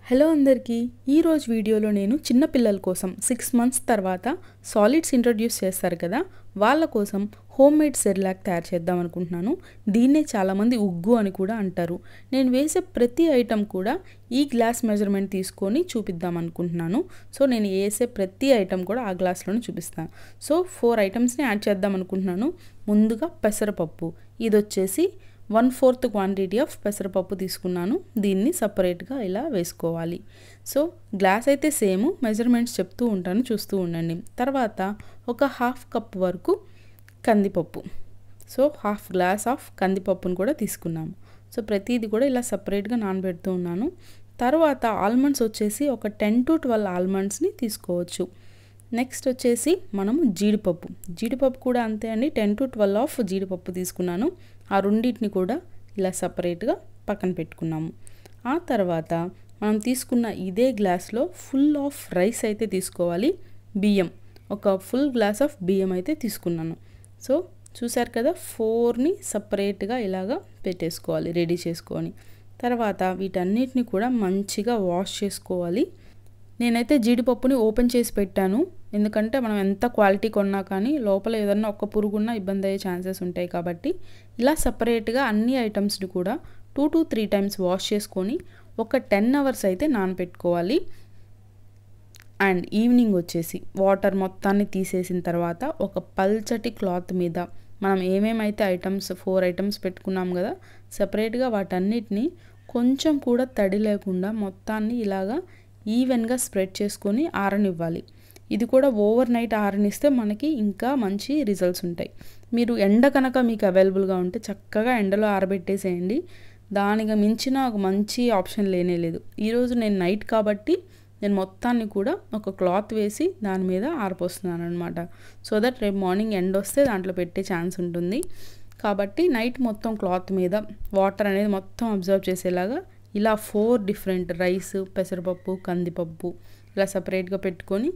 Hello అందరికీ ఈరోజు వీడియోలో నేను చిన్న పిల్లల కోసం 6 మంత్స్ తర్వాత సాలిడ్స్ ఇంట్రొడ్యూస్ చేస్తారు కదా వాళ్ళ కోసం హోమ్ మేడ్ సెర్లాక్ తయారు చేద్దాం అనుకుంటున్నాను. దీన్నే చాలామంది ఉగ్గు అని కూడా అంటారు. నేను వేసే ప్రతి ఐటెం కూడా ఈ గ్లాస్ మెజర్మెంట్ తీసుకొని చూపిద్దాం అనుకుంటున్నాను. సో నేను వేసే ప్రతి ఐటెం కూడా ఆ గ్లాస్లోనే చూపిస్తాను. సో 4 ఐటమ్స్ని యాడ్ చేద్దాం అనుకుంటున్నాను. ముందుగా పెసరపప్పు, ఇది వచ్చేసి 1/4 క్వాంటిటీ ఆఫ్ పెసరపప్పు తీసుకున్నాను. దీన్ని సపరేట్గా ఇలా వేసుకోవాలి. సో గ్లాస్ అయితే సేమ్, మెజర్మెంట్స్ చెప్తూ ఉంటాను, చూస్తూ ఉండండి. తర్వాత ఒక 1/2 కప్ వరకు కందిపప్పు, సో 1/2 గ్లాస్ ఆఫ్ కందిపప్పును కూడా తీసుకున్నాము. సో ప్రతిదీ కూడా ఇలా సపరేట్గా నానబెడుతూ ఉన్నాను. తర్వాత ఆల్మండ్స్ వచ్చేసి ఒక 10 to 12 ఆల్మండ్స్ని తీసుకోవచ్చు. నెక్స్ట్ వచ్చేసి మనము జీడిపప్పు కూడా అంతే అండి, 10 to 12 ఆఫ్ జీడిపప్పు తీసుకున్నాను. ఆ రెండింటిని కూడా ఇలా సపరేట్గా పక్కన పెట్టుకున్నాము. ఆ తర్వాత మనం తీసుకున్న ఇదే గ్లాస్లో ఫుల్ ఆఫ్ రైస్ అయితే తీసుకోవాలి. బియ్యం, ఒక ఫుల్ గ్లాస్ ఆఫ్ బియ్యం అయితే తీసుకున్నాను. సో చూసారు కదా, 4ని సపరేట్గా ఇలాగా పెట్టేసుకోవాలి, రెడీ చేసుకొని. తర్వాత వీటన్నిటిని కూడా మంచిగా వాష్ చేసుకోవాలి. నేనైతే జీడిపప్పుని ఓపెన్ చేసి పెట్టాను, ఎందుకంటే మనం ఎంత క్వాలిటీ కొన్నా కానీ లోపల ఏదన్నా ఒక్క పురుగున్నా ఇబ్బంది అయ్యే ఛాన్సెస్ ఉంటాయి కాబట్టి ఇలా సపరేట్గా అన్ని ఐటమ్స్ని కూడా 2 to 3 టైమ్స్ వాష్ చేసుకొని ఒక 10 hours అయితే నానబెట్టుకోవాలి. అండ్ ఈవినింగ్ వచ్చేసి వాటర్ మొత్తాన్ని తీసేసిన తర్వాత ఒక పల్చటి క్లాత్ మీద మనం ఏమేమైతే ఐటమ్స్ 4 ఐటమ్స్ పెట్టుకున్నాం కదా, సపరేట్గా వాటన్నిటిని కొంచెం కూడా తడి లేకుండా మొత్తాన్ని ఇలాగా ఈవెన్గా స్ప్రెడ్ చేసుకొని ఆరనివ్వాలి. ఇది కూడా ఓవర్ నైట్ ఆరనిస్తే మనకి ఇంకా మంచి రిజల్ట్స్ ఉంటాయి. మీరు ఎండ కనుక మీకు అవైలబుల్గా ఉంటే చక్కగా ఎండలో ఆరబెట్టేసేయండి. దానికి మించిన ఒక మంచి ఆప్షన్ లేనే లేదు. ఈరోజు నేను నైట్ కాబట్టి నేను మొత్తాన్ని కూడా ఒక క్లాత్ వేసి దాని మీద ఆరిపోస్తున్నాను అనమాట. సో దట్ రేపు మార్నింగ్ ఎండ వస్తే దాంట్లో పెట్టే ఛాన్స్ ఉంటుంది. కాబట్టి నైట్ మొత్తం క్లాత్ మీద వాటర్ అనేది మొత్తం అబ్జర్వ్ చేసేలాగా ఇలా 4 డిఫరెంట్ రైస్, పెసరపప్పు, కందిపప్పు ఇలా సపరేట్గా పెట్టుకొని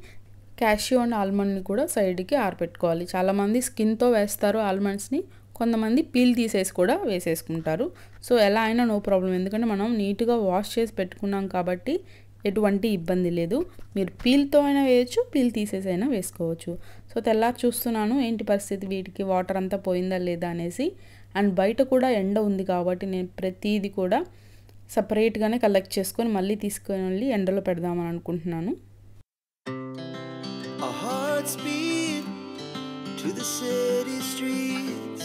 క్యాష్యూ అండ్ ఆల్మండ్ని కూడా సైడ్కి ఆరబెట్టుకోవాలి. చాలామంది స్కిన్తో వేస్తారు ఆల్మండ్స్ని, కొంతమంది పీల్ తీసేసి కూడా వేసేసుకుంటారు. సో ఎలా అయినా నో ప్రాబ్లం, ఎందుకంటే మనం నీట్గా వాష్ చేసి పెట్టుకున్నాం కాబట్టి ఎటువంటి ఇబ్బంది లేదు. మీరు పీల్తో అయినా వేయచ్చు, పీల్ తీసేసి అయినా వేసుకోవచ్చు. సో తెల్లారి చూస్తున్నాను ఏంటి పరిస్థితి, వీటికి వాటర్ అంతా పోయిందా లేదా అనేసి. అండ్ బయట కూడా ఎండ ఉంది కాబట్టి నేను ప్రతిదీ కూడా సపరేట్గానే కలెక్ట్ చేసుకొని మళ్ళీ తీసుకొని వెళ్ళి ఎండలో పెడదామని అనుకుంటున్నాను. To the city streets,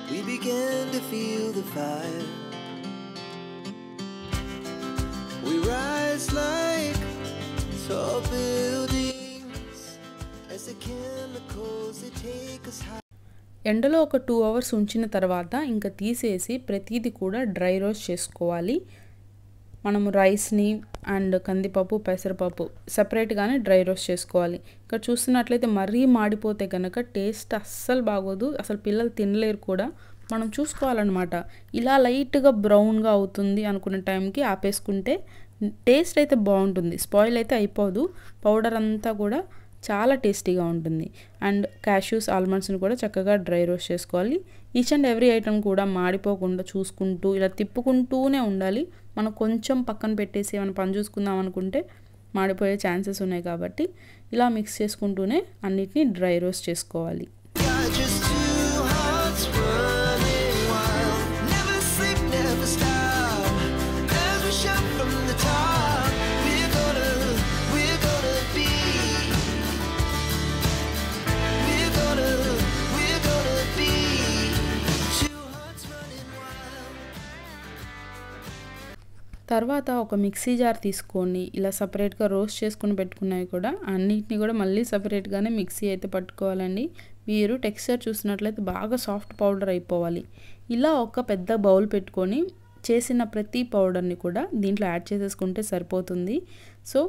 we began to feel the fire. We rise like tall buildings as the chemicals they take us high. ఎండలో ఒక 2 hours ఉంచిన తర్వాత ఇంకా తీసేసి ప్రతిదీ కూడా డ్రై రోస్ట్ చేసుకోవాలి. మనము రైస్ని అండ్ కందిపప్పు, పెసరపప్పు సపరేట్గానే డ్రై రోస్ట్ చేసుకోవాలి. ఇక్కడ చూస్తున్నట్లయితే మరీ మాడిపోతే కనుక టేస్ట్ అస్సలు బాగోదు, అసలు పిల్లలు తినలేరు కూడా. మనం చూసుకోవాలన్నమాట. ఇలా లైట్గా బ్రౌన్గా అవుతుంది అనుకున్న టైంకి ఆపేసుకుంటే టేస్ట్ అయితే బాగుంటుంది, స్పాయిల్ అయితే అయిపోదు. పౌడర్ అంతా కూడా చాలా టేస్టీగా ఉంటుంది. అండ్ క్యాష్యూస్, ఆల్మండ్స్ని కూడా చక్కగా డ్రై రోస్ట్ చేసుకోవాలి. ఈచ్ అండ్ ఎవ్రీ ఐటమ్ కూడా మాడిపోకుండా చూసుకుంటూ ఇలా తిప్పుకుంటూనే ఉండాలి. మనం కొంచెం పక్కన పెట్టేసి ఏమైనా పని చూసుకుందాం అనుకుంటే మాడిపోయే ఛాన్సెస్ ఉన్నాయి కాబట్టి ఇలా మిక్స్ చేసుకుంటూనే అన్నిటినీ డ్రై రోస్ట్ చేసుకోవాలి. తర్వాత ఒక మిక్సీ జార్ తీసుకొని ఇలా సపరేట్గా రోస్ట్ చేసుకొని పెట్టుకున్నవి కూడా అన్నిటిని కూడా మళ్ళీ సపరేట్గానే మిక్సీ అయితే పట్టుకోవాలండి. మీరు టెక్స్చర్ చూసినట్లయితే బాగా సాఫ్ట్ పౌడర్ అయిపోవాలి. ఇలా ఒక పెద్ద బౌల్ పెట్టుకొని చేసిన ప్రతి పౌడర్ని కూడా దీంట్లో యాడ్ చేసేసుకుంటే సరిపోతుంది. సో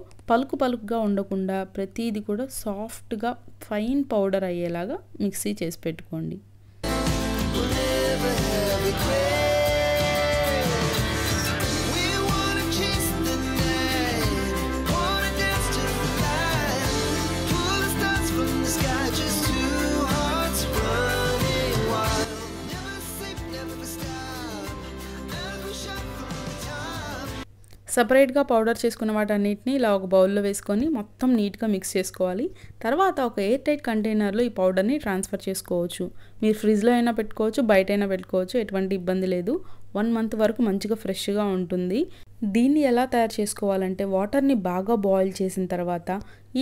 పలుకుగా ఉండకుండా ప్రతిదీ కూడా సాఫ్ట్గా ఫైన్ పౌడర్ అయ్యేలాగా మిక్సీ చేసి పెట్టుకోండి. సెపరేట్గా పౌడర్ చేసుకున్న వాటన్నిటిని ఇలా ఒక బౌల్లో వేసుకొని మొత్తం నీట్గా మిక్స్ చేసుకోవాలి. తర్వాత ఒక ఎయిర్ టైట్ కంటైనర్లో ఈ పౌడర్ని ట్రాన్స్ఫర్ చేసుకోవచ్చు. మీరు ఫ్రిడ్జ్లో అయినా పెట్టుకోవచ్చు, బయట అయినా పెట్టుకోవచ్చు, ఎటువంటి ఇబ్బంది లేదు. 1 మంత్ వరకు మంచిగా ఫ్రెష్గా ఉంటుంది. దీన్ని ఎలా తయారు చేసుకోవాలంటే వాటర్ని బాగా బాయిల్ చేసిన తర్వాత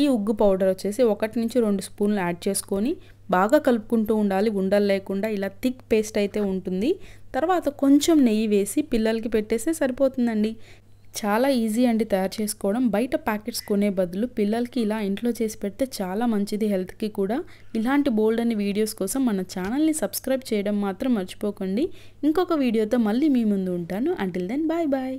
ఈ ఉగ్గు పౌడర్ వచ్చేసి 1 నుంచి 2 స్పూన్లు యాడ్ చేసుకొని బాగా కలుపుకుంటూ ఉండాలి. ఉండలు లేకుండా ఇలా థిక్ పేస్ట్ అయితే ఉంటుంది. తర్వాత కొంచెం నెయ్యి వేసి పిల్లలకి పెట్టేస్తే సరిపోతుందండి. చాలా ఈజీ అండి తయారు చేసుకోవడం. బయట ప్యాకెట్స్ కొనే బదులు పిల్లలకి ఇలా ఇంట్లో చేసి పెడితే చాలా మంచిది హెల్త్కి కూడా. ఇలాంటి బోల్డ్ అని వీడియోస్ కోసం మన ఛానల్ని సబ్స్క్రైబ్ చేయడం మాత్రం మర్చిపోకండి. ఇంకొక వీడియోతో మళ్ళీ మీ ముందు ఉంటాను. Until then bye bye.